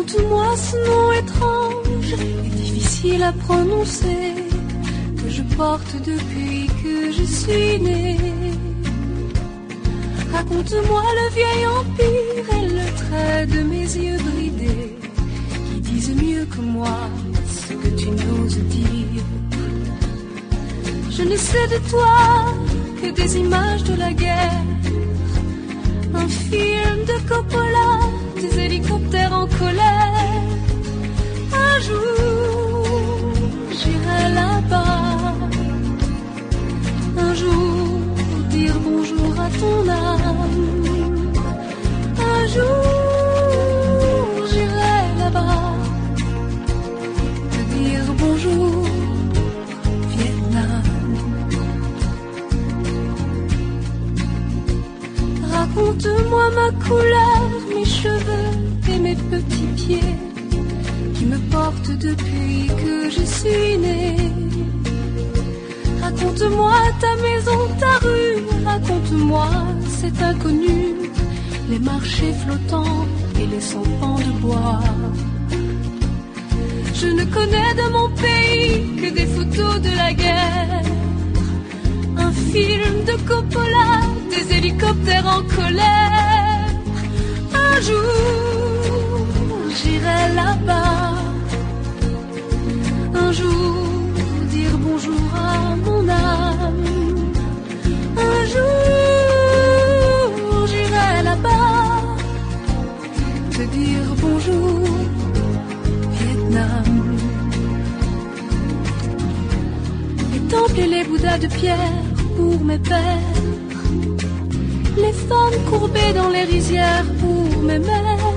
Raconte-moi ce nom étrange et difficile à prononcer que je porte depuis que je suis née. Raconte-moi le vieil empire et le trait de mes yeux bridés qui disent mieux que moi ce que tu n'oses dire. Je ne sais de toi que des images de la guerre, un film de Coppola, des hélicoptères en colère. Un jour, j'irai là-bas. Un jour, dire bonjour à ton âme. Un jour, j'irai là-bas. Te dire bonjour, Vietnam. Raconte-moi ma couleur, mes cheveux et mes petits pieds qui me portent depuis que je suis née. Raconte-moi ta maison, ta rue, raconte-moi cet inconnu, les marchés flottants et les sampans de bois. Je ne connais de mon pays que des photos de la guerre, un film de Coppola, des hélicoptères en colère. Un jour, j'irai là-bas. Un jour, dire bonjour à mon âme. Un jour, j'irai là-bas. Te dire bonjour, Vietnam. Les temples et les bouddhas de pierre pour mes pères, les femmes courbées dans les rizières pour mes mères.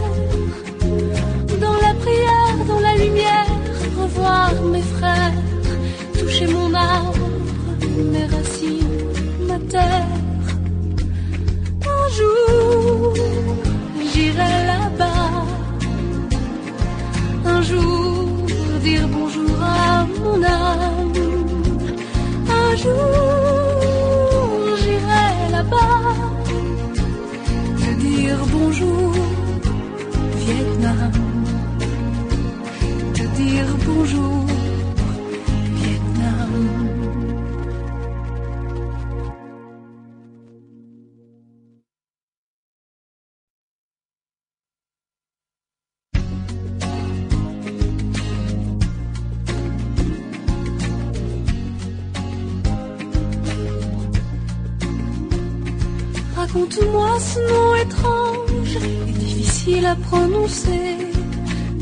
Dans la prière, dans la lumière, revoir mes frères, toucher mon arbre, mes racines, ma terre. Un jour, j'irai là-bas. Un jour, dire bonjour à mon âme. Un jour, j'irai là-bas. Te dire bonjour, Vietnam. Te dire bonjour, Vietnam. Raconte-moi ce nom étrange et difficile à prononcer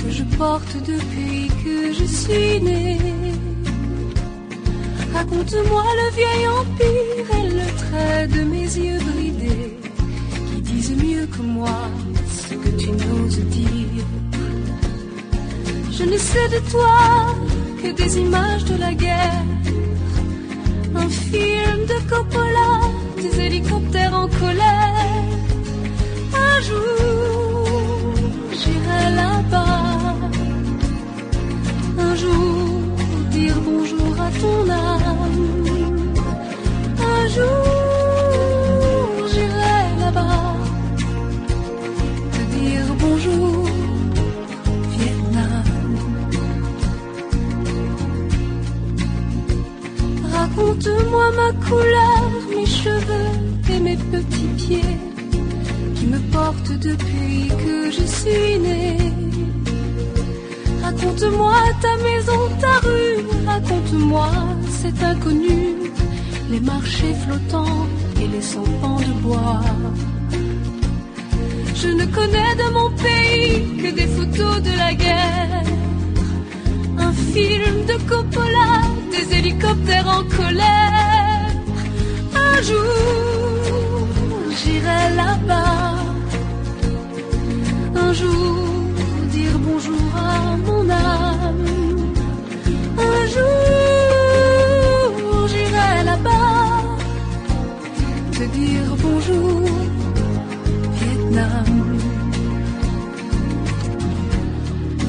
que je porte depuis que je suis née. Raconte-moi le vieil empire et le trait de mes yeux bridés qui disent mieux que moi ce que tu n'oses dire. Je ne sais de toi que des images de la guerre, un film de Coppola, des hélicoptères en colère. Un jour, j'irai là-bas. Un jour, dire bonjour à ton âme. Un jour, j'irai là-bas. Te dire bonjour, Vietnam. Raconte-moi ma couleur, mes cheveux et mes petits pieds qui me portent depuis que je suis née. Raconte-moi ta maison, ta rue, raconte-moi cet inconnu, les marchés flottants et les sampans de bois. Je ne connais de mon pays que des photos de la guerre, un film de Coppola, des hélicoptères en colère. Un jour, j'irai là-bas. Un jour, dire bonjour à mon âme. Un jour, j'irai là-bas. Te dire bonjour, Vietnam.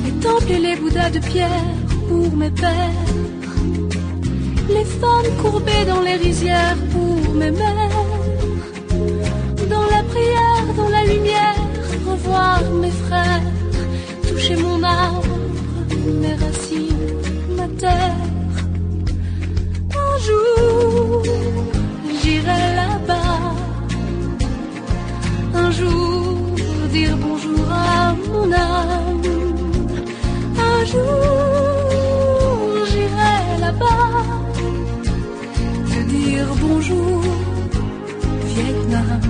Les temples et les bouddhas de pierre pour mes pères, les femmes courbées dans les rizières pour mes mères. Dans la prière, dans la lumière, revoir mes frères, toucher mon arbre, mes racines, ma terre. Un jour, j'irai là-bas. Un jour, dire bonjour à mon âme. Un jour, j'irai là-bas. Te dire bonjour, Vietnam.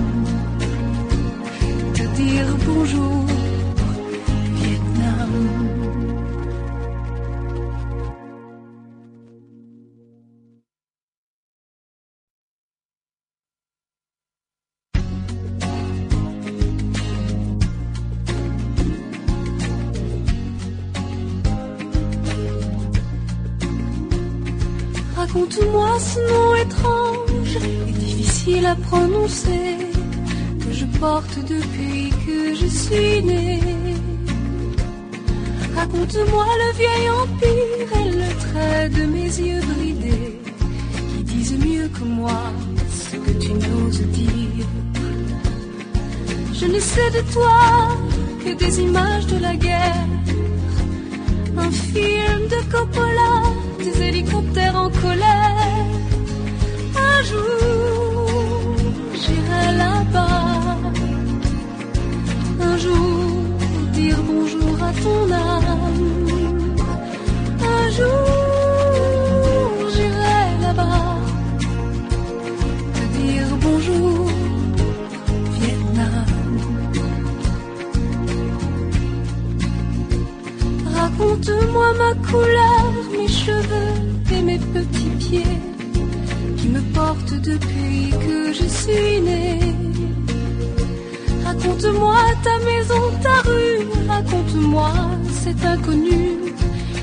Te dire bonjour, Vietnam. Raconte-moi ce nom étrange et difficile à prononcer que je porte depuis que je suis née. Raconte-moi le vieil empire et le trait de mes yeux bridés qui disent mieux que moi ce que tu n'oses dire. Je ne sais de toi que des images de la guerre, un film de Coppola, des hélicoptères en colère. Un jour, j'irai là-bas. Un jour, dire bonjour à ton âme. Un jour, j'irai là-bas. Te dire bonjour, Vietnam. Raconte-moi ma couleur, mes cheveux et mes petits pieds qui me portent depuis que je suis née. Raconte-moi ta maison, ta rue, raconte-moi cet inconnu,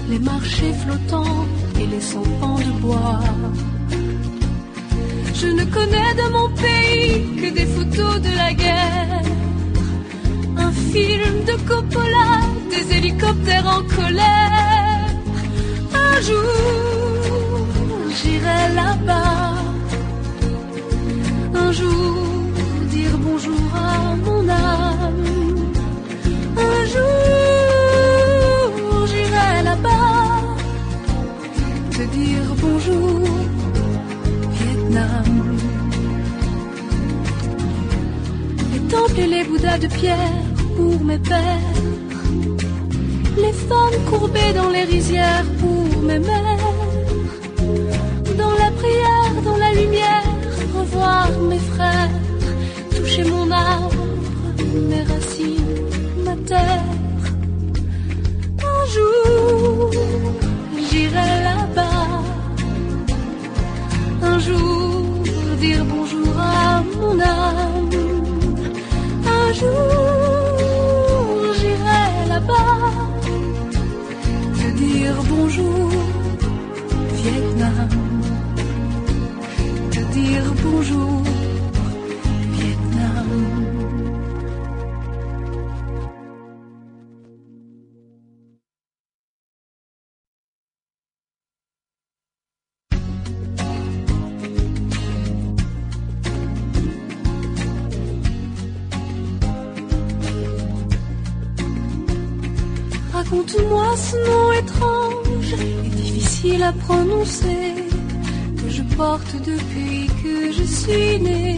les marchés flottants et les 100 pans de bois. Je ne connais de mon pays que des photos de la guerre, un film de Coppola, des hélicoptères en colère. Un jour, j'irai là-bas. Un jour, dire bonjour à mon âme. Un jour, j'irai là-bas. Te dire bonjour, Vietnam. Les temples et les bouddhas de pierre pour mes pères, les femmes courbées dans les rizières pour mes mères. Dans la prière, dans la lumière, revoir mes frères, toucher mon arbre, mes racines, ma terre. Un jour, j'irai là-bas. Un jour, dire bonjour à mon âme. Un jour, j'irai là-bas. Te dire bonjour, Vietnam. Te dire bonjour, Vietnam. Raconte-moi ce nom étrange et difficile à prononcer que je porte depuis que je suis née.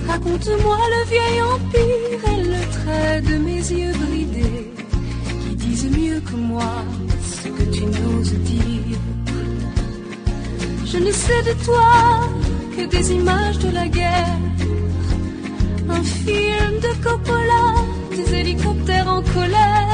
Raconte-moi le vieil empire et le trait de mes yeux bridés qui disent mieux que moi ce que tu n'oses dire. Je ne sais de toi que des images de la guerre, un film de Coppola, des hélicoptères en colère.